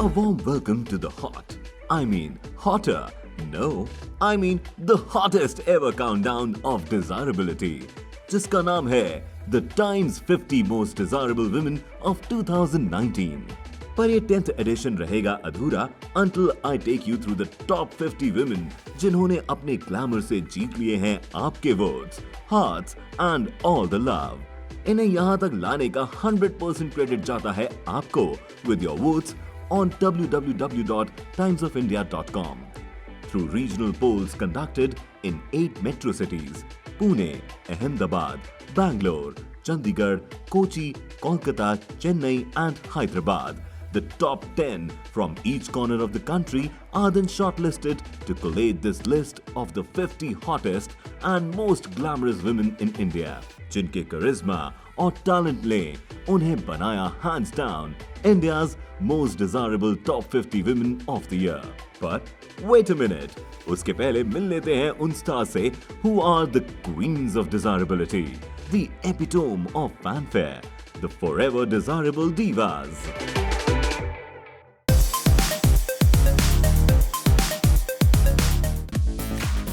A warm welcome to the hot. I mean, hotter. No, I mean the hottest ever countdown of desirability, जिसका नाम है The Times 50 Most Desirable Women of 2019. पर ये 10th addition रहेगा अधूरा until I take you through the top 50 women जिन्होंने अपने glamour से जीत लिए हैं आपके votes, hearts and all the love. इन्हें यहाँ तक लाने का 100% क्रेडिट जाता है आपको with your votes on www.timesofindia.com. Through regional polls conducted in 8 metro cities, Pune, Ahmedabad, Bangalore, Chandigarh, Kochi, Kolkata, Chennai and Hyderabad, the top 10 from each corner of the country are then shortlisted to collate this list of the 50 hottest and most glamorous women in India, जिनके charisma और talent ने उन्हें बनाया hands down India's most desirable top 50 women of the year. But wait a minute, उसके पहले मिल लेते हैं उन stars से who are the queens of desirability, the epitome of fanfare, the forever desirable divas.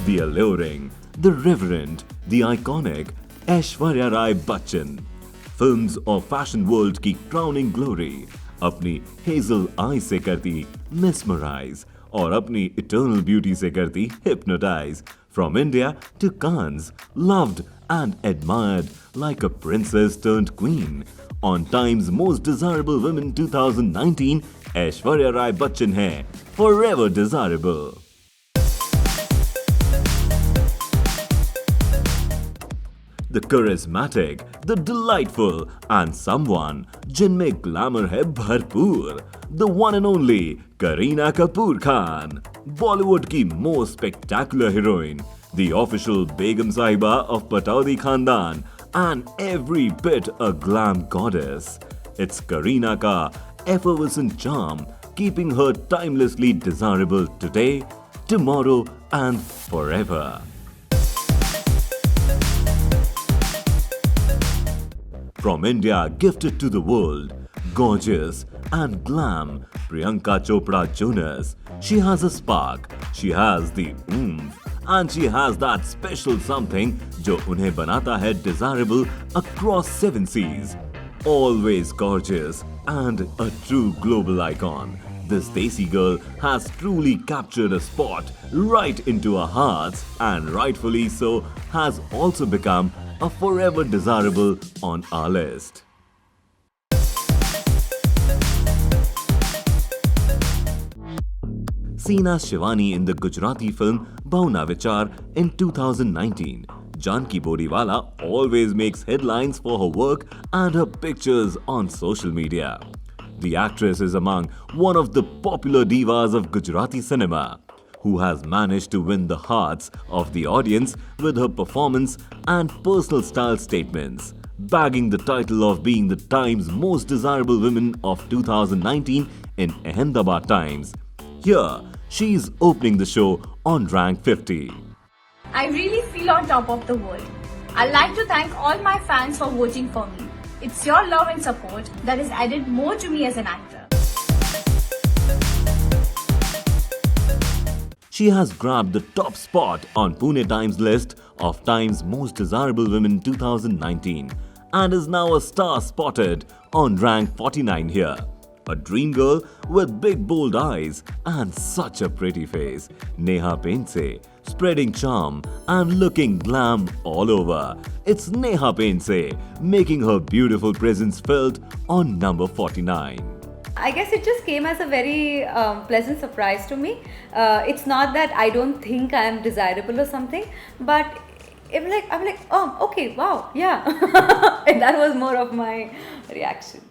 The alluring, the reverent, the iconic Aishwarya Rai Bachchan, films और fashion world की crowning glory, अपनी hazel आई से करती mesmerize और अपनी eternal beauty से करती hypnotize. From India to Cannes, loved and admired like a princess turned queen. On Time's Most Desirable Women 2019, Aishwarya Rai Bachchan है forever desirable. The charismatic, the delightful and someone जिनमें glamour है भरपूर, the one and only Kareena Kapoor Khan, Bollywood की most spectacular heroine, the official Begum Sahiba of Pataudi Khandan and every bit a glam goddess. It's Kareena का effervescent charm keeping her timelessly desirable today, tomorrow and forever. From India gifted to the world, gorgeous and glam, Priyanka Chopra Jonas. She has a spark, she has the oomph, and she has that special something जो उन्हें बनाता है desirable across 7 seas. Always gorgeous and a true global icon, this Desi girl has truly captured a spot right into our hearts and rightfully so has also become a forever desirable on our list. Seen as Shivani in the Gujarati film Bahuna Vichar in 2019, Janki Bodiwala always makes headlines for her work and her pictures on social media. The actress is among one of the popular divas of Gujarati cinema, who has managed to win the hearts of the audience with her performance and personal style statements, bagging the title of being the Times Most Desirable Women of 2019 in Ahmedabad Times. Here, she is opening the show on rank 50. I really feel on top of the world. I'd like to thank all my fans for voting for me. It's your love and support that has added more to me as an actor. She has grabbed the top spot on Pune Times list of Time's Most Desirable Women 2019 and is now a star spotted on rank 49 here. A dream girl with big bold eyes and such a pretty face, Neha Painse, spreading charm and looking glam all over. It's Neha Painse making her beautiful presence felt on number 49. I guess it just came as a very pleasant surprise to me. It's not that I don't think I'm desirable or something, but I'm like, oh, okay, wow, yeah. And that was more of my reaction.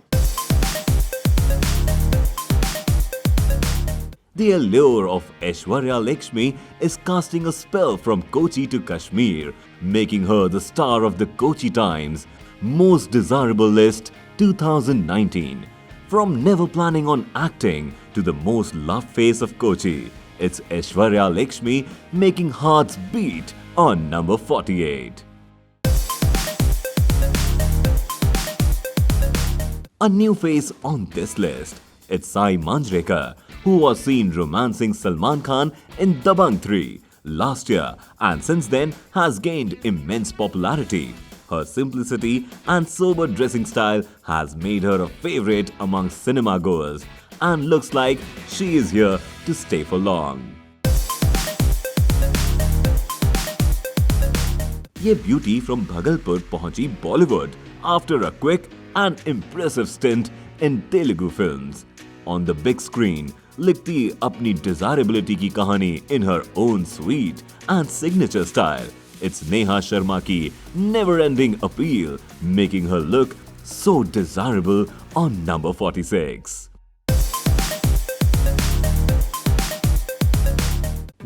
The allure of Aishwarya Lakshmi is casting a spell from Kochi to Kashmir, making her the star of the Kochi Times Most Desirable List 2019. From never planning on acting to the most loved face of Kochi, it's Aishwarya Lakshmi making hearts beat on number 48. A new face on this list, It's Sai Manjrekar, who was seen romancing Salman Khan in Dabangg 3 last year and since then has gained immense popularity. Her simplicity and sober dressing style has made her a favorite among cinema goers and looks like she is here to stay for long. ये beauty from Bhagalpur पहुंची Bollywood after a quick and impressive stint in Telugu films. On the big screen लिखती अपनी desirability की कहानी in her own sweet and signature style. It's Neha Sharma की never ending appeal making her look so desirable on number 46.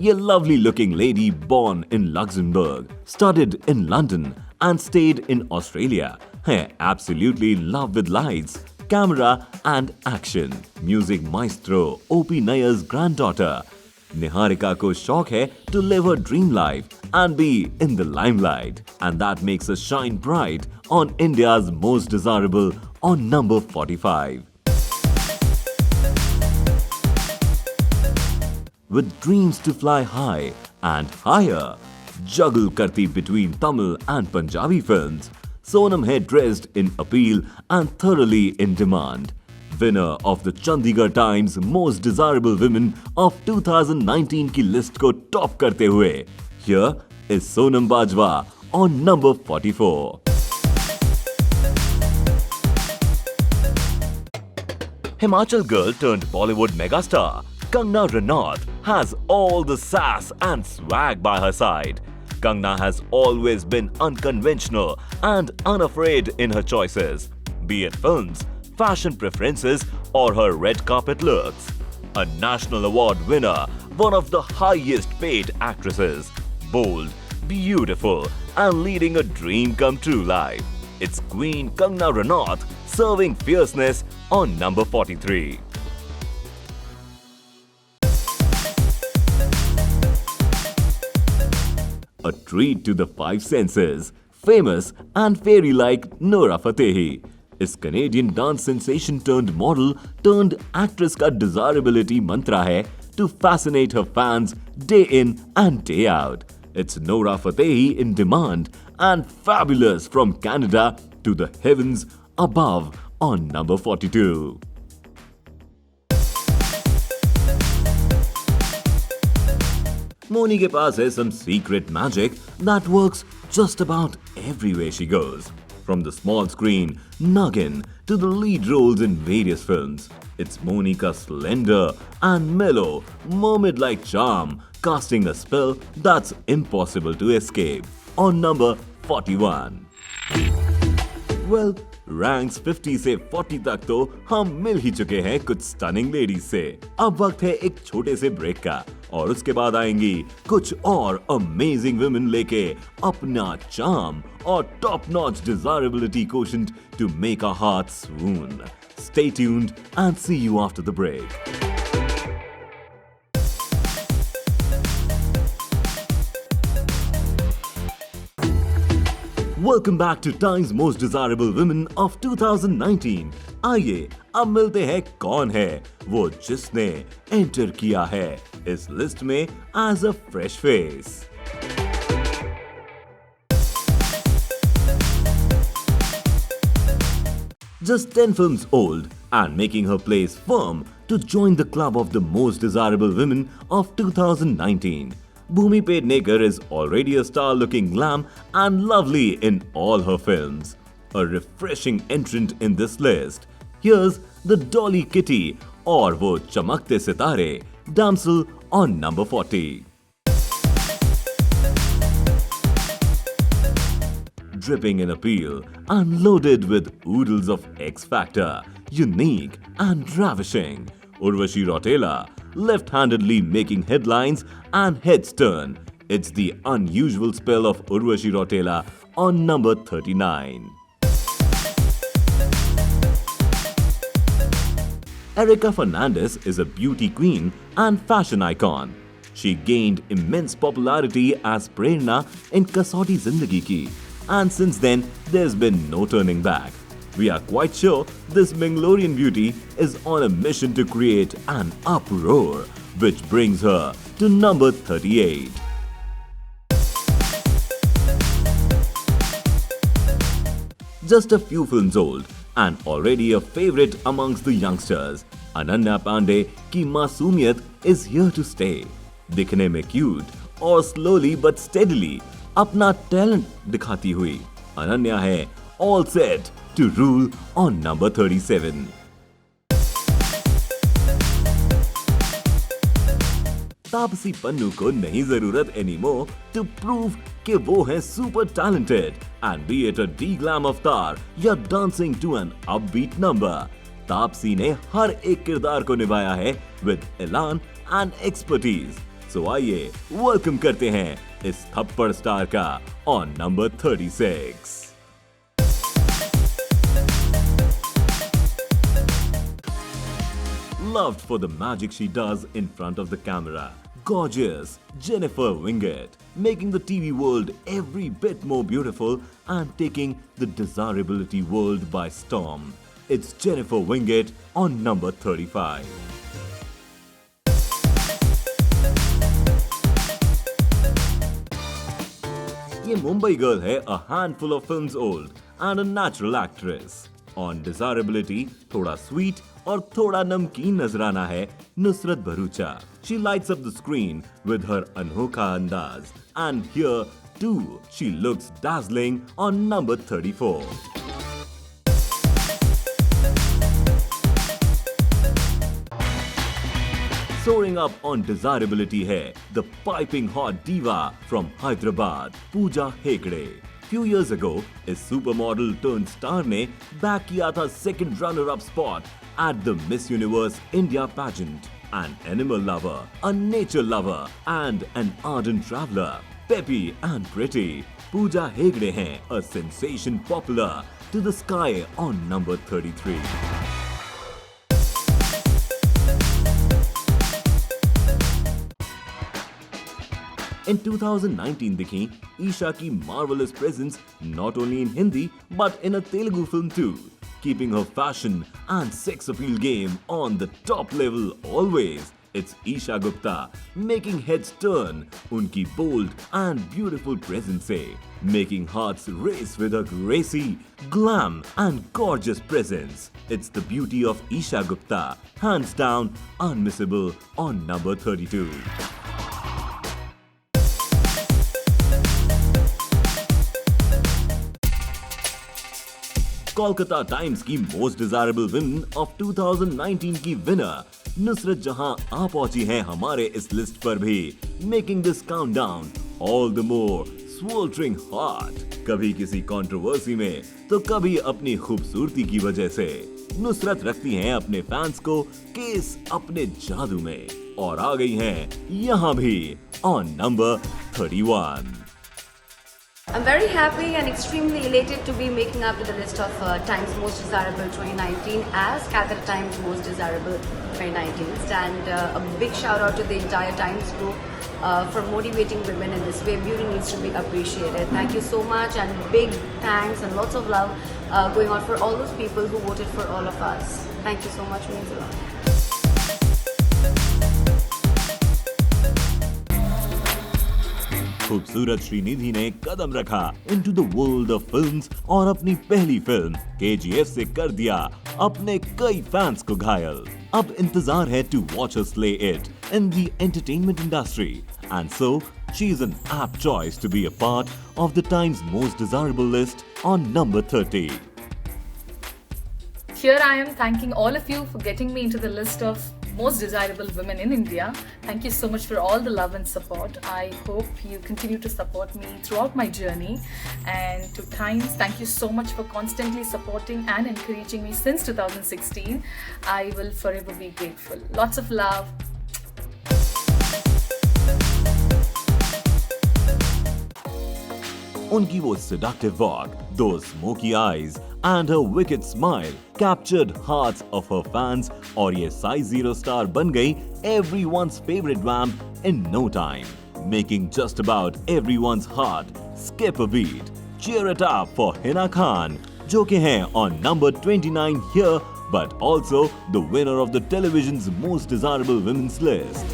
A lovely looking lady born in Luxembourg, studied in London and stayed in Australia. है absolutely in love with lights, camera and action. Music maestro O.P. Nayar's granddaughter. Niharika को शौक है to live her dream life and be in the limelight. And that makes her shine bright on India's most desirable on number 45. With dreams to fly high and higher, juggle karti between Tamil and Punjabi films, Sonam hai dressed in appeal and thoroughly in demand. Winner of the Chandigarh Times Most Desirable Women of 2019 की list को top करते हुए, here is Sonam Bajwa on number 44. Himachal girl turned Bollywood megastar Kangna Ranaut has all the sass and swag by her side. Kangna has always been unconventional and unafraid in her choices, be it films, fashion preferences or her red carpet looks. A national award winner, one of the highest paid actresses, bold, beautiful and leading a dream come true life. It's Queen Kangna Ranaut serving fierceness on number 43. A treat to the five senses, famous and fairy-like Nora Fatehi. इस Canadian dance sensation turned model turned actress का desirability mantra है to fascinate her fans day in and day out. It's Nora Fatehi in demand and fabulous from Canada to the heavens above on number 42. Moni के पास है some secret magic that works just about everywhere she goes. From the small screen, Nagin, to the lead roles in various films. It's Monica's slender and mellow, mermaid-like charm casting a spell that's impossible to escape. On number 41. Well, ranks 50 से 40 तक तो हम मिल ही चुके हैं कुछ stunning ladies से. अब वक्त है एक छोटे से ब्रेक का और उसके बाद आएंगी कुछ और अमेजिंग वुमेन लेके अपना चार्म और top notch desirability quotient to make our heart swoon. Stay tuned and see you after the break. Welcome back to Time's Most Desirable Women of 2019. आइए अब मिलते हैं कौन है वो जिसने एंटर किया है इस लिस्ट में as a fresh face. Just 10 films old and making her place firm to join the club of the most desirable women of 2019. Bhumi Pednekar is already a star looking glam and lovely in all her films. A refreshing entrant in this list. Here's the Dolly Kitty or wo Chamakte Sitare damsel on number 40. Dripping in appeal and loaded with oodles of X Factor, unique and ravishing, Urvashi Rautela left-handedly making headlines and heads turn. It's the unusual spell of Urvashi Rautela on number 39. Erica Fernandez is a beauty queen and fashion icon. She gained immense popularity as Prerna in Kasauti Zindagi Ki, and since then there's been no turning back. we are quite sure this Mangalorean beauty is on a mission to create an uproar, which brings her to number 38. Just a few films old and already a favorite amongst the youngsters, Ananya Pandey की मासूमियत is here to stay. दिखने में cute और slowly but steadily अपना talent दिखाती हुई अनन्या है all set to rule on number 37. Taapsee Pannu को नहीं जरूरत anymore to prove कि वो है super talented and be it a D-glam अवतार या dancing to an upbeat number. Taapsee ने हर एक किरदार को निभाया है with elan and expertise. So आइए वेलकम करते हैं इस थप्पड़ स्टार का on number 36. Loved for the magic she does in front of the camera. Gorgeous Jennifer Winget, making the TV world every bit more beautiful and taking the desirability world by storm. It's Jennifer Winget on number 35. ये Mumbai girl है a handful of films old and a natural actress. On desirability, थोड़ा sweet और थोड़ा नमकीन नजराना है Nusrat Bharucha. She lights up the screen with her अनोखा अंदाज. And here too, she looks dazzling on number 34. Soaring up on desirability है the piping hot diva from Hyderabad, Pooja Hegde. Few years ago, इस supermodel turned star ने back किया था second runner-up spot at the Miss Universe India pageant. An animal lover, a nature lover, and an ardent traveler. Peppy and pretty, Pooja Hegde हैं a sensation popular to the sky on number 33. In 2019 दिखी ईशा की marvelous presence not only in Hindi but in a Telugu film too, keeping her fashion and sex appeal game on the top level always. It's Isha Gupta making heads turn उनकी bold and beautiful presence से, making hearts race with her gracie, glam and gorgeous presence. It's the beauty of Isha Gupta, hands down unmissable on number 32. Kolkata times की most desirable women of 2019 की winner Nusrat जहां आ पहुंची हैं हमारे इस list पर भी, making this countdown all the more sweltering hot. कभी किसी कंट्रोवर्सी में तो कभी अपनी खूबसूरती की वजह से नुसरत रखती हैं अपने फैंस को केस अपने जादू में और आ गई हैं यहां भी on number 31. I'm very happy and extremely elated to be making up to the list of Times Most Desirable 2019 as Calcutta Times Most Desirable 2019. And a big shout out to the entire Times group for motivating women in this way. Beauty needs to be appreciated. Thank you so much, and big thanks and lots of love going out for all those people who voted for all of us. Thank you so much, means a lot. खूबसूरत श्रीनिधि ने कदम रखा into the world of films और अपनी पहली film KGF से कर दिया अपने कई फैंस को घायल. अब इंतजार है to watch her slay it in the entertainment industry, and so she is an apt choice to be a part of the Times Most Desirable list on number 30. Here I am thanking all of you for getting me into the list of most desirable women in India. Thank you so much for all the love and support. I hope you continue to support me throughout my journey. And to Times, thank you so much for constantly supporting and encouraging me since 2016. I will forever be grateful. Lots of love. उनकी वो seductive walk, those smoky eyes and her wicked smile captured hearts of her fans और ये size 0 star बन गई everyone's favorite vamp in no time, making just about everyone's heart skip a beat. Cheer it up for Hina Khan, जो कि हैं on number 29 here, but also the winner of the television's most desirable women's list.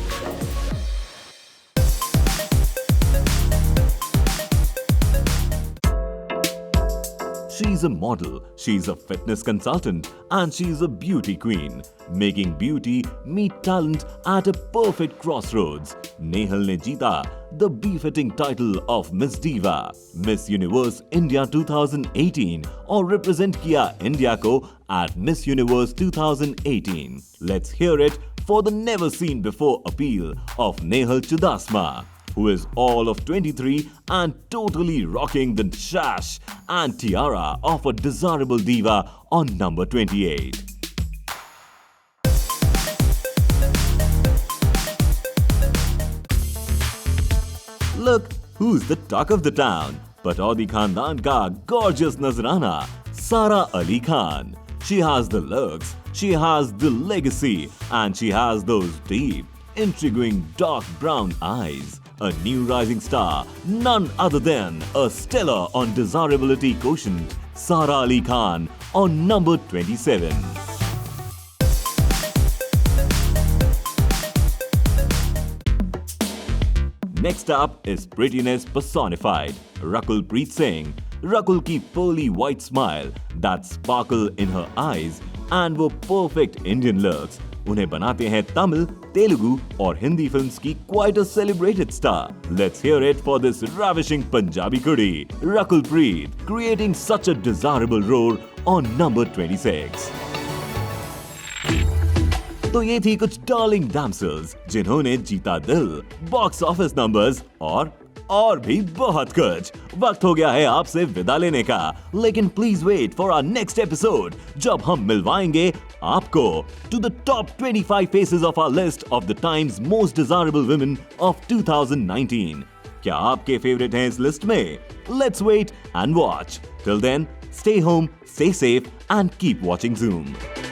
She's a model, she's a fitness consultant, and she's a beauty queen, making beauty meet talent at a perfect crossroads. Nehal ने जीता the befitting title of Miss Diva, Miss Universe India 2018 और represent किया India को at Miss Universe 2018. Let's hear it for the never seen before appeal of Nehal Chudasama, who is all of 23 and totally rocking the sash and tiara of a desirable diva on number 28. Look who's the talk of the town. Pataudi Khandan ka gorgeous Nazrana, Sara Ali Khan. She has the looks, she has the legacy, and she has those deep, intriguing dark brown eyes. A new rising star, none other than a stellar on desirability quotient, Sara Ali Khan on number 27. Next up is prettiness personified, Rakul Preet Singh. Rakul की pearly white smile, that sparkle in her eyes, and वो perfect Indian looks उन्हें बनाते हैं तमिल, तेलुगु और Hindi films की quite a celebrated star. Let's hear it for this ravishing Punjabi kudi, Rakul Preet, creating such a desirable role on number 26. तो ये थी कुछ डार्लिंग डैम्सल्स जिन्होंने जीता दिल, बॉक्स ऑफिस नंबर्स और भी बहुत कुछ। वक्त हो गया है आपसे विदा लेने का, लेकिन please wait for our next episode जब हम मिलवाएंगे आपको to the top 25 faces of our list of the times most desirable women of 2019। क्या आपके फेवरेट हैं इस लिस्ट में? Let's wait and watch. Till then, stay home, stay safe and keep watching Zoom.